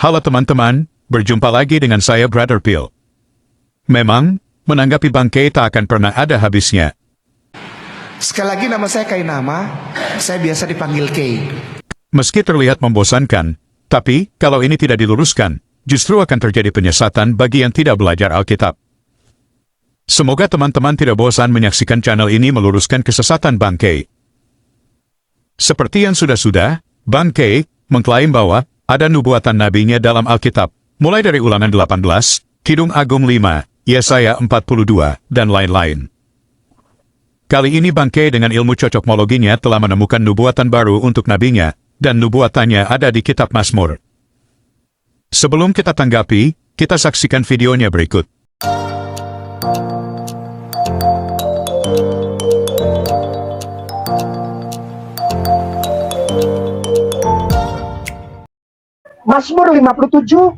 Halo teman-teman, berjumpa lagi dengan saya Brother Phil. Memang, menanggapi bangkai tak akan pernah ada habisnya. Sekali lagi nama saya Kainama, saya biasa dipanggil Kay. Meski terlihat membosankan, tapi kalau ini tidak diluruskan, justru akan terjadi penyesatan bagi yang tidak belajar Alkitab. Semoga teman-teman tidak bosan menyaksikan channel ini meluruskan kesesatan bangkai. Seperti yang sudah-sudah, bangkai mengklaim bahwa ada nubuatan nabinya dalam Alkitab, mulai dari Ulangan 18, Kidung Agung 5, Yesaya 42, dan lain-lain. Kali ini bangkai dengan ilmu cocokmologinya telah menemukan nubuatan baru untuk nabinya, dan nubuatannya ada di kitab Mazmur. Sebelum kita tanggapi, kita saksikan videonya berikut. Mazmur 57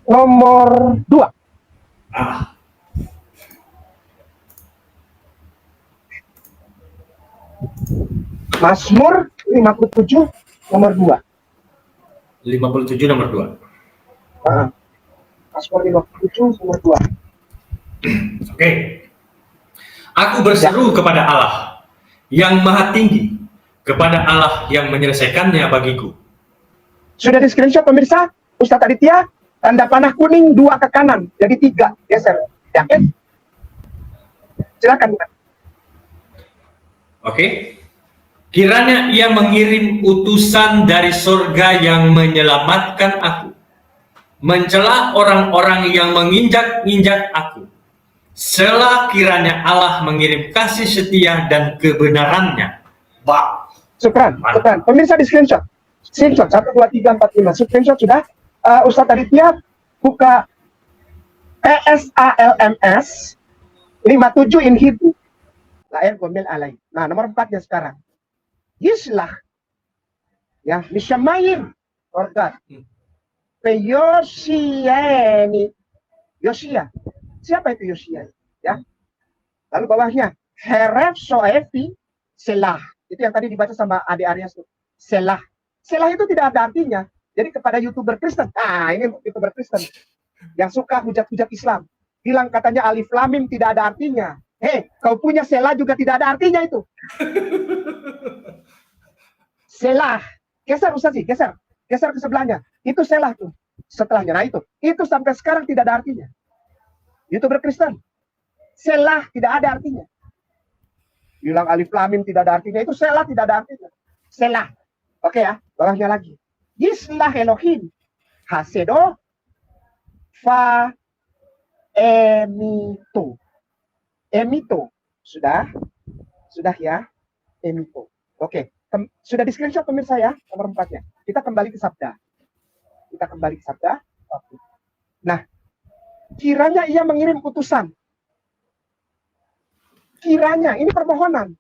nomor 2. Mazmur 57 nomor 2. 57 nomor 2. Mazmur 57 nomor 2. Oke. Aku berseru kepada Allah yang maha tinggi, kepada Allah yang menyelesaikannya bagiku. Sudah di screenshot pemirsa? Ustadz Aditya, tanda panah kuning 2 ke kanan, jadi 3 geser. Yakin? Silakan. Oke. Kiranya ia mengirim utusan dari surga yang menyelamatkan aku, mencela orang-orang yang menginjak-injak aku. Selah kiranya Allah mengirim kasih setia dan kebenarannya. Syukran. Pemirsa di screenshot. Screenshot 1, 2, 3, 4, 5. Screenshot sudah. Ustadz Aditya buka PSALMS 57 in Hebrew. Lahir gomel alai. Nah, nomor 4-nya sekarang. Yislah. Ya, Mishamayim. Organ. Yosiani. Yosia. Siapa itu Yosia? Ya. Lalu bawahnya. Heref Soefi Selah. Itu yang tadi dibaca sama Ade Aryas. Selah. Selah itu tidak ada artinya. Jadi kepada YouTuber Kristen. Nah, ini untuk YouTuber Kristen. Yang suka hujat-hujat Islam. Bilang katanya alif lam mim tidak ada artinya. Kau punya Selah juga tidak ada artinya itu. Selah. Geser Ustaz sih, geser. Geser ke sebelahnya. Itu Selah tuh. Setelahnya. Nah itu. Itu sampai sekarang tidak ada artinya. YouTuber Kristen. Selah tidak ada artinya. Bilang alif lam mim tidak ada artinya. Itu Selah tidak ada artinya. Selah. Oke ya, bawahnya lagi. Yislah Elohim. Hasedo. Fa. Emito. Emito. Sudah? Sudah ya? Emito. Oke. Sudah di screenshot pemirsa ya, nomor 4-nya. Kita kembali ke sabda. Oke. Nah, kiranya ia mengirim utusan. Kiranya, ini permohonan.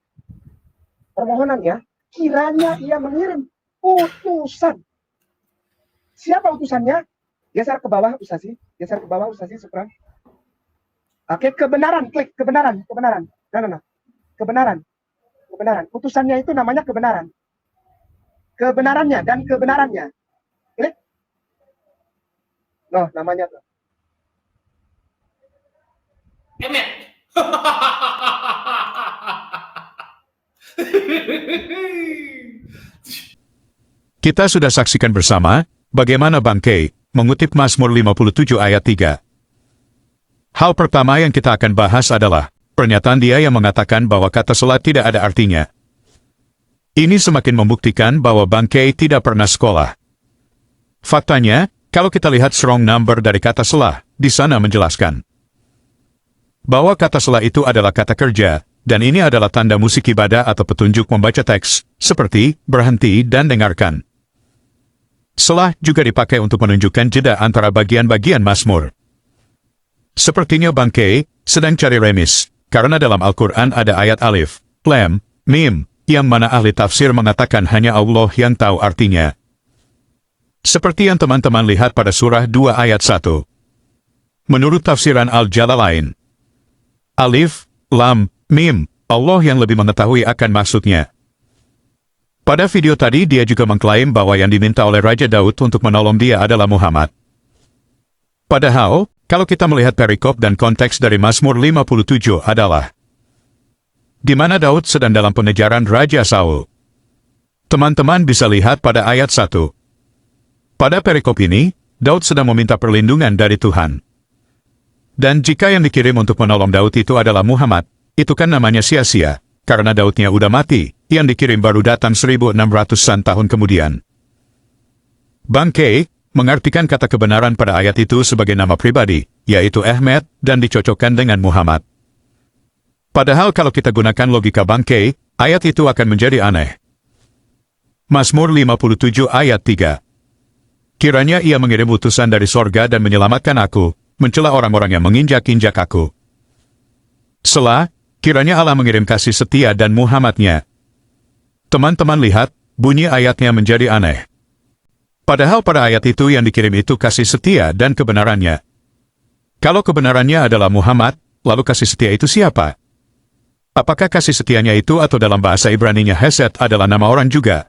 Permohonan ya. Kiranya ia mengirim utusan. Siapa utusannya? Geser ke bawah Ustazi. Geser ke bawah Ustazi, syukran. Oke, kebenaran. Klik kebenaran. Nah. Kebenaran. Utusannya itu namanya kebenaran. Kebenarannya dan kebenarannya. Klik. Loh, namanya tuh. Emet. Kita sudah saksikan bersama, bagaimana bangkai mengutip Mazmur 57 ayat 3. Hal pertama yang kita akan bahas adalah pernyataan dia yang mengatakan bahwa kata selah tidak ada artinya. Ini semakin membuktikan bahwa bangkai tidak pernah sekolah. Faktanya, kalau kita lihat strong number dari kata selah, di sana menjelaskan bahwa kata selah itu adalah kata kerja, dan ini adalah tanda musik ibadah atau petunjuk membaca teks, seperti berhenti dan dengarkan. Selah juga dipakai untuk menunjukkan jeda antara bagian-bagian Mazmur. Sepertinya bangkai sedang cari remis, karena dalam Al-Quran ada ayat alif, lam, mim, yang mana ahli tafsir mengatakan hanya Allah yang tahu artinya. Seperti yang teman-teman lihat pada surah 2 ayat 1. Menurut tafsiran Al-Jalalain, alif, lam, mim, Allah yang lebih mengetahui akan maksudnya. Pada video tadi dia juga mengklaim bahwa yang diminta oleh Raja Daud untuk menolong dia adalah Muhammad. Padahal, kalau kita melihat perikop dan konteks dari Mazmur 57 adalah di mana Daud sedang dalam pengejaran Raja Saul. Teman-teman bisa lihat pada ayat 1. Pada perikop ini, Daud sedang meminta perlindungan dari Tuhan. Dan jika yang dikirim untuk menolong Daud itu adalah Muhammad, itu kan namanya sia-sia, karena Daudnya udah mati, yang dikirim baru datang 1600-an tahun kemudian. Bangkei mengartikan kata kebenaran pada ayat itu sebagai nama pribadi, yaitu Ahmed, dan dicocokkan dengan Muhammad. Padahal kalau kita gunakan logika Bangkei, ayat itu akan menjadi aneh. Mazmur 57 ayat 3. Kiranya ia mengirim utusan dari sorga dan menyelamatkan aku, mencela orang-orang yang menginjak-injak aku. Selah, kiranya Allah mengirim kasih setia dan Muhammadnya. Teman-teman lihat, bunyi ayatnya menjadi aneh. Padahal pada ayat itu yang dikirim itu kasih setia dan kebenarannya. Kalau kebenarannya adalah Muhammad, lalu kasih setia itu siapa? Apakah kasih setianya itu atau dalam bahasa Ibraninya Hesed adalah nama orang juga?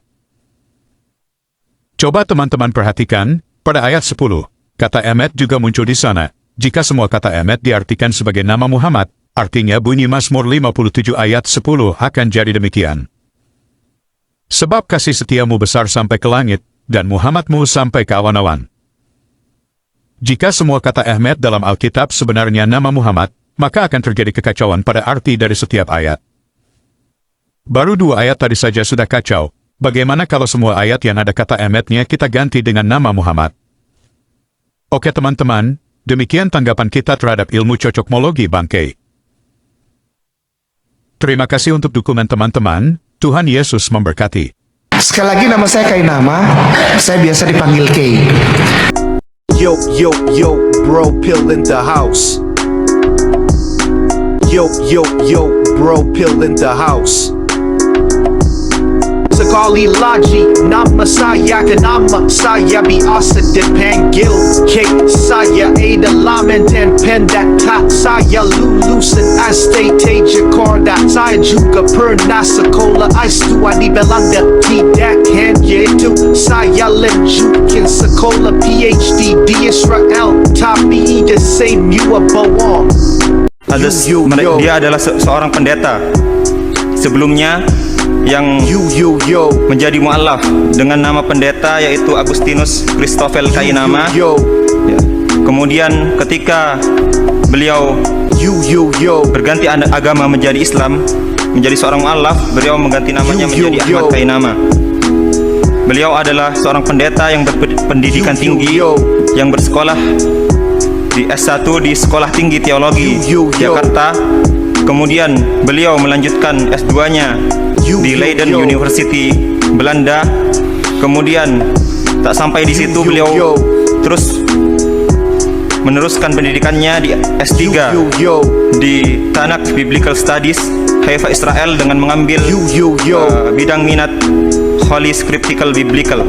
Coba teman-teman perhatikan, pada ayat 10, kata Ahmed juga muncul di sana. Jika semua kata Ahmed diartikan sebagai nama Muhammad, artinya bunyi Mazmur 57 ayat 10 akan jadi demikian. Sebab kasih setiamu besar sampai ke langit, dan Muhammadmu sampai ke awan-awan. Jika semua kata Ahmed dalam Alkitab sebenarnya nama Muhammad, maka akan terjadi kekacauan pada arti dari setiap ayat. Baru 2 ayat tadi saja sudah kacau, bagaimana kalau semua ayat yang ada kata Ahmednya kita ganti dengan nama Muhammad? Oke teman-teman, demikian tanggapan kita terhadap ilmu cocokmologi Bangkei. Terima kasih untuk dukungan teman-teman, Tuhan Yesus memberkati. Sekali lagi nama saya Kainama, saya biasa dipanggil Kay. Yo, yo, yo, bro, pill in the house. Yo, yo, yo, bro, pill in the house. Sekali lagi nama saya Kenama saya biasa dipanggil K. Saya adalah mantan pendeta. Saya lulusan STT Jakarta. Saya juga pernah sekolah S2 di Belanda. Tidak hanya itu, saya lanjutkan sekolah PhD di Israel. Tapi the same you are bohong. Dia adalah seorang pendeta sebelumnya yang menjadi mu'alaf dengan nama pendeta yaitu Agustinus Christoffel Kainama. Ya. Kemudian ketika beliau berganti agama menjadi Islam, menjadi seorang mu'alaf, beliau mengganti namanya menjadi Ahmad Kainama. Beliau adalah seorang pendeta yang berpendidikan tinggi, yang bersekolah di S1 di Sekolah Tinggi Teologi Jakarta. Kemudian beliau melanjutkan S2-nya di Leiden University, Belanda. Kemudian tak sampai di situ, beliau terus meneruskan pendidikannya di S3 di Tanakh Biblical Studies, Haifa, Israel, dengan mengambil bidang minat Holy Scriptural Biblical.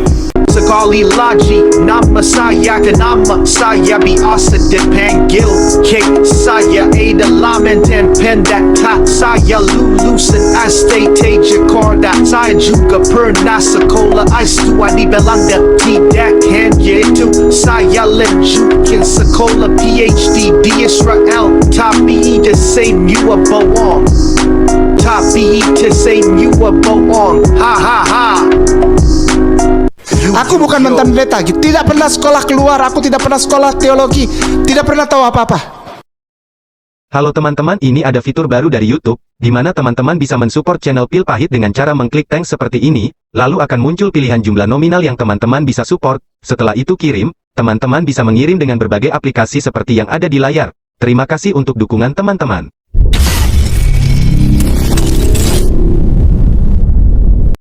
Sekali lagi nama saya Kenama saya biasa dipanggil K. Saya adalah mantan pendeta. Saya lulusan STT Jakarta. Saya juga pernah sekolah S2 di Belanda. Tidak hanya itu, saya lanjutkan sekolah PhD di Israel. Tapi the same you are bohong. Tapi the same you are bohong. Ha ha ha. Aku bukan mantan pendeta, tidak pernah sekolah keluar, aku tidak pernah sekolah teologi, tidak pernah tahu apa-apa. Halo teman-teman, ini ada fitur baru dari YouTube, di mana teman-teman bisa mensupport channel Pil Pahit dengan cara mengklik thanks seperti ini, lalu akan muncul pilihan jumlah nominal yang teman-teman bisa support. Setelah itu kirim, teman-teman bisa mengirim dengan berbagai aplikasi seperti yang ada di layar. Terima kasih untuk dukungan teman-teman.